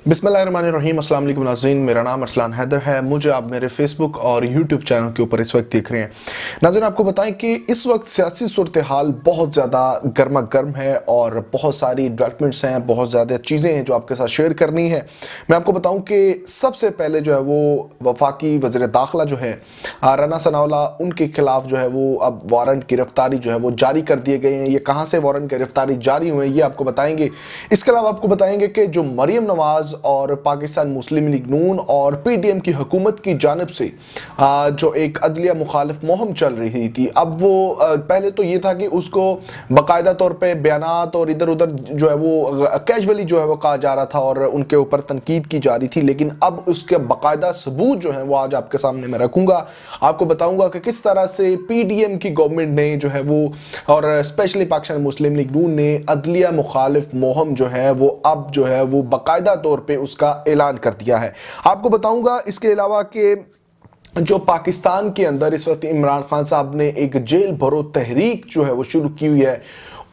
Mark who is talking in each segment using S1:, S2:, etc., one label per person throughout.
S1: बिस्मिल्लाहिर्रहमानिर्रहीम। अस्सलाम वालेकुम नाज़रीन, मेरा नाम अरसलान हैदर है। मुझे आप मेरे फेसबुक और यूट्यूब चैनल के ऊपर इस वक्त देख रहे हैं। नाज़रीन, आपको बताएं कि इस वक्त सियासी सूरत हाल बहुत ज़्यादा गर्मा गर्म है और बहुत सारी डेवलपमेंट्स हैं, बहुत ज़्यादा चीज़ें हैं जो आपके साथ शेयर करनी है। मैं आपको बताऊँ कि सबसे पहले जो है वो वफाकी वज़ीर दाखिला जो है राना सनाउल्लाह, उनके खिलाफ जो है वो अब वारंट गिरफ्तारी जो है वो जारी कर दिए गए हैं। ये कहाँ से वारंट गिरफ्तारी जारी हुए ये आपको बताएंगे। इसके अलावा आपको बताएंगे कि जो मरियम नवाज और पाकिस्तान मुस्लिम लीग नून और पीडीएम की हुकूमत की जानिब से जो एक अदलिया मुखालिफ मुहिम चल रही थी, अब वो पहले तो ये था कि उसको बाकायदा तौर पे बयानात और इधर उधर जो है वो कैजुअली जो है वो कहा जा रहा था और उनके ऊपर तनकीद की जा रही थी, लेकिन अब उसके बाकायदा सबूत जो है वो आज आपके सामने मैं रखूंगा। आपको बताऊंगा कि किस तरह से पीडीएम की गवर्नमेंट ने जो है वो और स्पेशली पाकिस्तान मुस्लिम लीग नून ने अदलिया मुखालिफ मुहिम जो है वो अब जो है वो बाकायदा तौर पे उसका ऐलान कर दिया है। आपको बताऊंगा इसके अलावा कि जो पाकिस्तान के अंदर इस वक्त इमरान खान साहब ने एक जेल भरो तहरीक जो है वो शुरू की हुई है,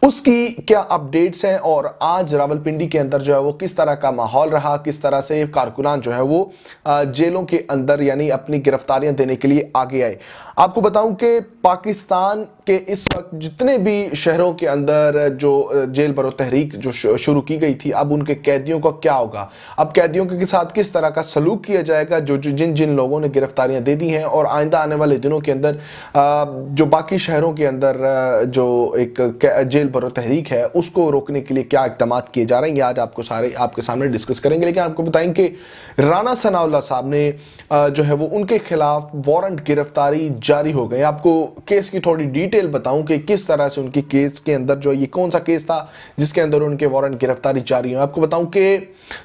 S1: उसकी क्या अपडेट्स हैं और आज रावलपिंडी के अंदर जो है वो किस तरह का माहौल रहा, किस तरह से कारकुनान जो है वो जेलों के अंदर यानी अपनी गिरफ्तारियां देने के लिए आगे आए। आपको बताऊं कि पाकिस्तान के इस वक्त जितने भी शहरों के अंदर जो जेल भरो तहरीक जो शुरू की गई थी, अब उनके कैदियों का क्या होगा, अब कैदियों के साथ किस तरह का सलूक किया जाएगा जो जिन जिन लोगों ने गिरफ्तारियां दे दी हैं, और आइंदा आने वाले दिनों के अंदर जो बाकी शहरों के अंदर जो एक जेल भरो तहरीक है उसको रोकने के लिए क्या इक़दाम किए जा रहे हैं, आज आपके सामने डिस्कस करेंगे। लेकिन आपको बताएं कि राना सनाउल्लाह साहब ने जो है वो उनके खिलाफ वारंट गिरफ्तारी जारी हो गए। आपको केस की थोड़ी डिटेल बताऊं कि किस तरह से उनके केस के अंदर जो ये कौन सा केस था जिसके अंदर उनके वारंट गिरफ्तारी जारी हो। आपको बताऊं कि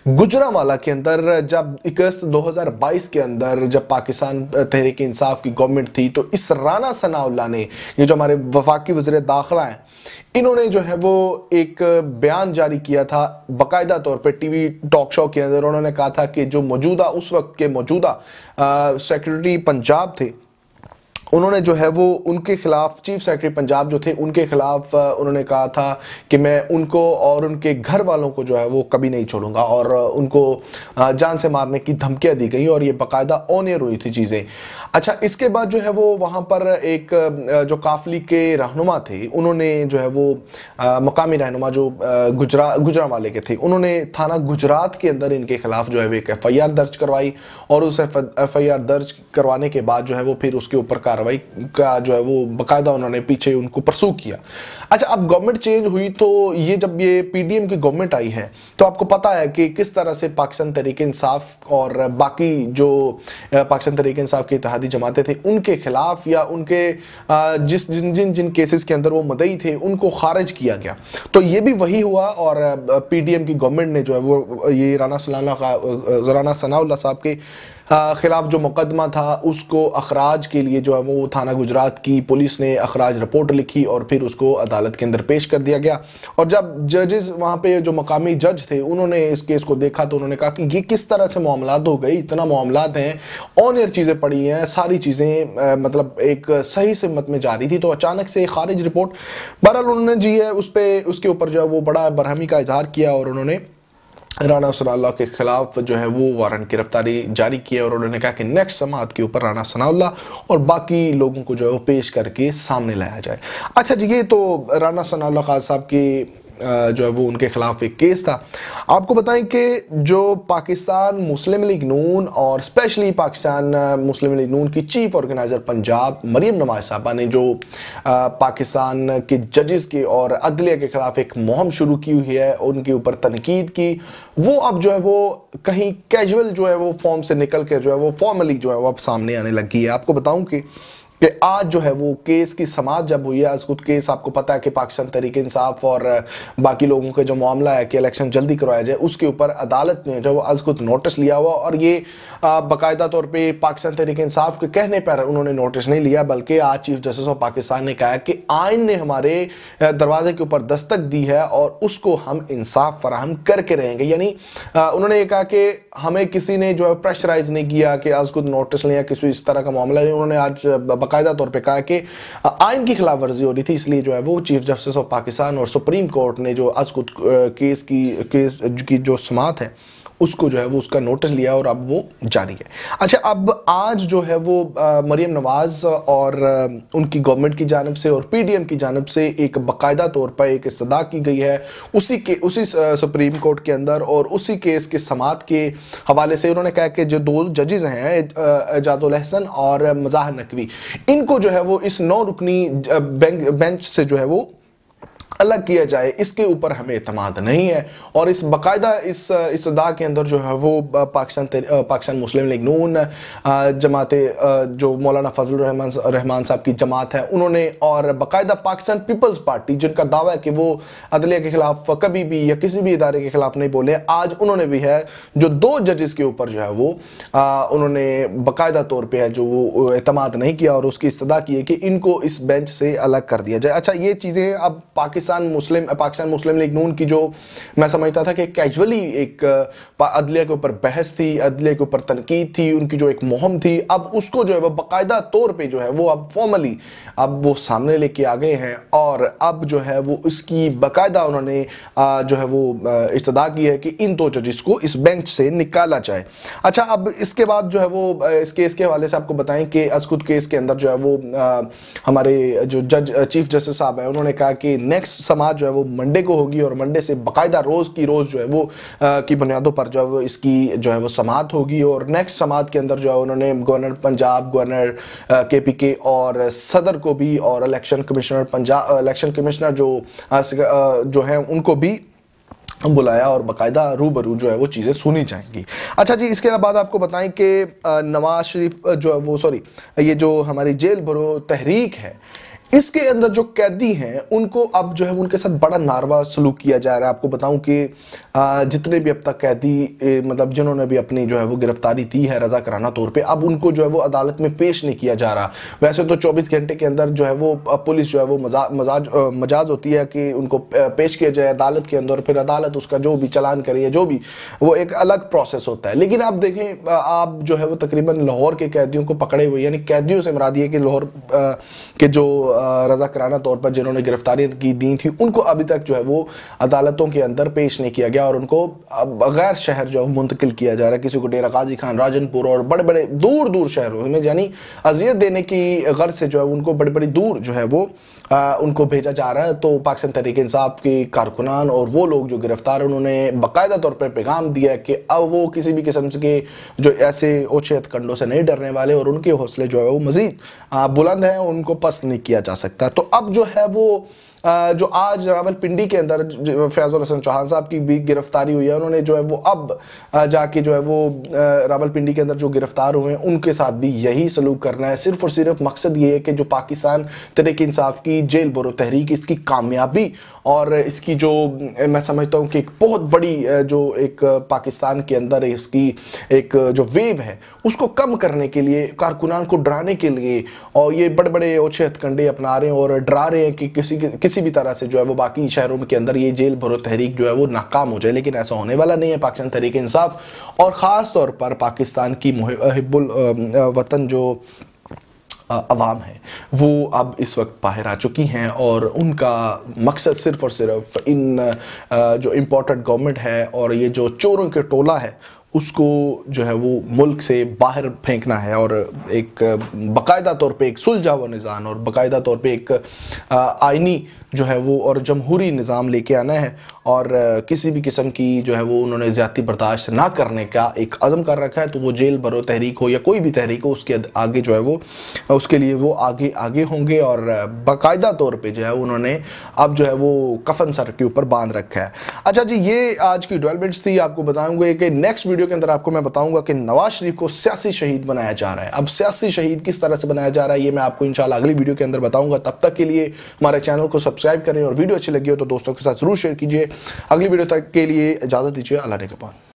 S1: गुजरांवाला के अंदर जब अगस्त 2022 के अंदर जब पाकिस्तान तहरीक इंसाफ की गवर्नमेंट थी, तो इस राना सनाउल्लाह ने, ये जो हमारे वफाकी वज़ीर दाखिला हैं, इन्होंने जो है वो एक बयान जारी किया था बाकायदा तौर पे टीवी टॉक शो के अंदर। उन्होंने कहा था कि जो मौजूदा उस वक्त के मौजूदा सेक्रेटरी पंजाब थे, उन्होंने जो है वो उनके खिलाफ, चीफ सेक्रेटरी पंजाब जो थे उनके खिलाफ उन्होंने कहा था कि मैं उनको और उनके घर वालों को जो है वो कभी नहीं छोड़ूंगा, और उनको जान से मारने की धमकियां दी गई और ये बाकायदा ऑन एयर हुई थी चीज़ें। अच्छा, इसके बाद जो है वो वहाँ पर एक जो काफिले के रहनुमा थे, उन्होंने जो है वो मकामी रहनुमा जो गुजरांवाले के थे, उन्होंने थाना गुजरात के अंदर इनके खिलाफ जो है वो एक FIR दर्ज करवाई, और उस FIR दर्ज करवाने के बाद जो है वो फिर उसके ऊपर कार्रवाई का जो है वो बाकायदा उन्होंने पीछे उनको परसू किया। अच्छा, अब गवर्नमेंट चेंज हुई तो ये जब ये पीडीएम की गवर्नमेंट आई है तो आपको पता है कि किस तरह से पाकिस्तान तहरीक इंसाफ और बाकी जो पाकिस्तान तहरीक इंसाफ के इत्तेहादी जमातें थे उनके खिलाफ या उनके जिन केसेस के अंदर वो मुद्दई थे उनको खारिज किया गया। तो ये भी वही हुआ और पीडीएम की गवर्नमेंट ने जो है वो ये राना सनाउल्लाह साहब के खिलाफ जो मुकदमा था उसको अखराज के लिए जो है वो थाना गुजरात की पुलिस ने अखराज रिपोर्ट लिखी और फिर उसको अदालत के अंदर पेश कर दिया गया। और जब जजेस वहाँ पे जो मकामी जज थे उन्होंने इस केस को देखा तो उन्होंने कहा कि ये किस तरह से मामलात हो गई, इतना मामलात हैं, ऑन एयर चीज़ें पड़ी हैं, सारी चीज़ें मतलब एक सही सिमत में जा रही थी, तो अचानक से खारिज रिपोर्ट। बहरहाल उन्होंने जी है उसके ऊपर जो है वो बड़ा बरहमी का इजहार किया और उन्होंने राना सनाउल्लाह के खिलाफ जो है वो वारंट गिरफ्तारी जारी की और उन्होंने कहा कि नेक्स्ट समाअत के ऊपर राना सनाउल्लाह और बाकी लोगों को जो है वो पेश करके सामने लाया जाए। अच्छा जी, ये तो राना सनाउल्लाह खान साहब की जो है वो उनके खिलाफ एक केस था। आपको बताएं कि जो पाकिस्तान मुस्लिम लीग नून और स्पेशली पाकिस्तान मुस्लिम लीग नून की चीफ ऑर्गेनाइज़र पंजाब मरियम नवाज साहबा ने जो पाकिस्तान के जजेस के और अदलिया के खिलाफ एक मुहिम शुरू की हुई है, उनके ऊपर तनकीद की, वो अब जो है वो कहीं कैजुअल जो है वो फॉर्म से निकल कर जो है वो फॉर्मली जो है वो अब सामने आने लगी है। आपको बताऊं कि आज जो है वो केस की समाअत जब हुई है, आज खुद केस आपको पता है कि पाकिस्तान तहरीक इंसाफ और बाकी लोगों के जो मामला है कि इलेक्शन जल्दी करवाया जाए, उसके ऊपर अदालत ने जो है वो आज खुद नोटिस लिया हुआ, और ये बाकायदा तौर पे पाकिस्तान तहरीक इंसाफ के कहने पर उन्होंने नोटिस नहीं लिया, बल्कि आज चीफ जस्टिस ऑफ पाकिस्तान ने कहा कि आइन ने हमारे दरवाजे के ऊपर दस्तक दी है और उसको हम इंसाफ फराहम करके रहेंगे। यानी उन्होंने ये कहा कि हमें किसी ने जो है प्रेशराइज नहीं किया कि आज खुद नोटिस लिया, किसी इस तरह का मामला नहीं। उन्होंने आज बाकायदा तौर पे कहा कि आइन की खिलाफ वर्जी हो रही थी, इसलिए जो है वो चीफ जस्टिस ऑफ पाकिस्तान और सुप्रीम कोर्ट ने जो आज खुद केस की जो समाअत है उसको जो है वो उसका नोटिस लिया और अब वो जारी है। अच्छा, अब आज जो है वो मरियम नवाज और उनकी गवर्नमेंट की जानिब से और पीडीएम की जानिब से एक बाकायदा तौर पर एक इस्तदा की गई है उसी सुप्रीम कोर्ट के अंदर, और उसी केस के समाअत के हवाले से उन्होंने कहा कि जो 2 जजेस हैं एजाजुल अहसन और मज़ाहिर नकवी, इनको जो है वो इस 9 रुकनी बेंच से जो है वो अलग किया जाए, इसके ऊपर हमें इत्मीनान नहीं है। और इस बाकायदा इस इस्तदा के अंदर जो है वो पाकिस्तान मुस्लिम लीग नून जमात जो मौलाना फजल रहमान साहब की जमात है उन्होंने, और बाकायदा पाकिस्तान पीपल्स पार्टी जिनका दावा है कि वो अदलिया के खिलाफ कभी भी या किसी भी इदारे के खिलाफ नहीं बोले, आज उन्होंने भी है जो 2 जजेस के ऊपर जो है वो उन्होंने बाकायदा तौर पर है जो वो इत्मीनान नहीं किया और उसकी इस्तदा की है कि इनको इस बेंच से अलग कर दिया जाए। अच्छा, ये चीज़ें अब पाकिस्तान मुस्लिम लीग नून की जो मैं समझता था कि कैजुअली एक अदलिया के ऊपर बहस थी, अदलिया के ऊपर तनकीद थी, उनकी जो एक मुहिम थी, अब उसको जो है वो बाकायदा तौर पे जो है वो अब फॉर्मली अब वो सामने लेके आ गए हैं और अब जो है वो इसकी बाकायदा उन्होंने जो है वो इस्तदा की है कि इन 2 जजेस को इस बेंच से निकाला जाए। अच्छा, अब इसके बाद जो है वो इस केस के हवाले से आपको बताएं कि असकुद केस के अंदर जो है वो हमारे जो चीफ जस्टिस साहब है उन्होंने कहा कि नेक्स्ट समाअत जो है वो मंडे को होगी और मंडे से बाकायदा रोज़ जो है वो की बुनियादों पर जो है वो इसकी जो है वो समाअत होगी। और नेक्स्ट समाअत के अंदर जो है उन्होंने गवर्नर पंजाब, गवर्नर KPK और सदर को भी और इलेक्शन कमिश्नर जो है उनको भी बुलाया और बाकायदा रूबरू जो है वो चीज़ें सुनी जाएंगी। अच्छा जी, इसके बाद आपको बताएं कि नवाज शरीफ जो है वो ये जो हमारी जेल भरो तहरीक है इसके अंदर जो कैदी हैं उनको अब जो है उनके साथ बड़ा नारवा सलूक किया जा रहा है। आपको बताऊं कि जितने भी अब तक कैदी मतलब जिन्होंने भी अपनी जो है वो गिरफ्तारी दी है रजा कराना तौर पे, अब उनको जो है वो अदालत में पेश नहीं किया जा रहा। वैसे तो 24 घंटे के अंदर जो है वो पुलिस जो है वो मजाज होती है कि उनको पेश किया जाए अदालत के अंदर, फिर अदालत उसका जो भी चालान करे जो भी वो एक अलग प्रोसेस होता है। लेकिन आप देखें आप जो है वो तकरीबन लाहौर के कैदियों को पकड़े हुए, यानी कैदियों से मुराद ये कि लाहौर के जो रजा कराना तौर पर जिन्होंने गिरफ्तारी की दी थी उनको अभी तक जो है वो अदालतों के अंदर पेश नहीं किया गया और उनको गैर शहर जो है मुंतकिल किया जा रहा है। किसी को डेरा गाजी खान, राजनपुर और बड़े बड़े दूर शहरों में यानी अजियत देने की गर्ज से जो है उनको बड़ी दूर जो है वो उनको भेजा जा रहा है। तो पाकिस्तान तहरीक इंसाफ के कारकुनान और वो लोग जो गिरफ्तार है उन्होंने बाकायदा तौर पर पैगाम दिया है कि अब वो किसी भी किस्म के जो ऐसे ओछे हथकंडों से नहीं डरने वाले और उनके हौसले जो है वो मजीद बुलंद हैं, उनको पस्त नहीं किया जा सकता। तो अब जो है वो जो आज रावलपिंडी के अंदर फैजुल हसन चौहान साहब की भी गिरफ्तारी हुई है, उन्होंने जो है वो अब जाके जो है वो रावलपिंडी के अंदर जो गिरफ्तार हुए हैं उनके साथ भी यही सलूक करना है। सिर्फ और सिर्फ मकसद ये है कि जो पाकिस्तान तहरीक इंसाफ की जेल भरो तहरीक इसकी कामयाबी और इसकी जो मैं समझता हूँ कि एक बहुत बड़ी जो एक पाकिस्तान के अंदर इसकी एक जो वेव है उसको कम करने के लिए, कारकुनान को डराने के लिए, और ये बड़े बड़े ओछे हथकंडे अपना रहे हैं और डरा रहे हैं कि किसी भी तरह से जो है वो बाकी शहरों के अंदर ये जेल भरो तहरीक जो है वो नाकाम हो जाए। लेकिन ऐसा होने वाला नहीं है। पाकिस्तान तहरीक इंसाफ और ख़ास तौर पर पाकिस्तान की मुहिब्बुल वतन जो अवाम है वो अब इस वक्त बाहर आ चुकी हैं और उनका मकसद सिर्फ और सिर्फ इन जो इम्पोर्टेंट गवर्नमेंट है और ये जो चोरों के टोला है उसको जो है वो मुल्क से बाहर फेंकना है और एक बाकायदा तौर पे एक सुलझा हुआ निज़ाम और बाकायदा तौर पे एक आइनी जो है वो और जमहूरी निज़ाम लेके आना है और किसी भी किस्म की जो है वो उन्होंने ज़्यादती बर्दाश्त ना करने का एक अज़म कर रखा है। तो वो जेल भरो तहरीक हो या कोई भी तहरीक हो उसके आगे जो है वो उसके लिए वो आगे होंगे और बाकायदा तौर पे जो है उन्होंने अब जो है वो कफन सर के ऊपर बांध रखा है। अच्छा जी, ये आज की डेवलपमेंट्स थी। आपको बताऊंगा कि नेक्स्ट वीडियो के अंदर आपको मैं बताऊंगा कि नवाज शरीफ को सियासी शहीद बनाया जा रहा है। अब सियासी शहीद किस तरह से बनाया जा रहा है ये मैं आपको इंशाल्लाह अगली वीडियो के अंदर बताऊंगा। तब तक के लिए हमारे चैनल को सब्सक्राइब करें और वीडियो अच्छी लगी हो तो दोस्तों के साथ जरूर शेयर कीजिए। अगली वीडियो तक के लिए इजाजत दीजिए। अल्लाह ने के बाद।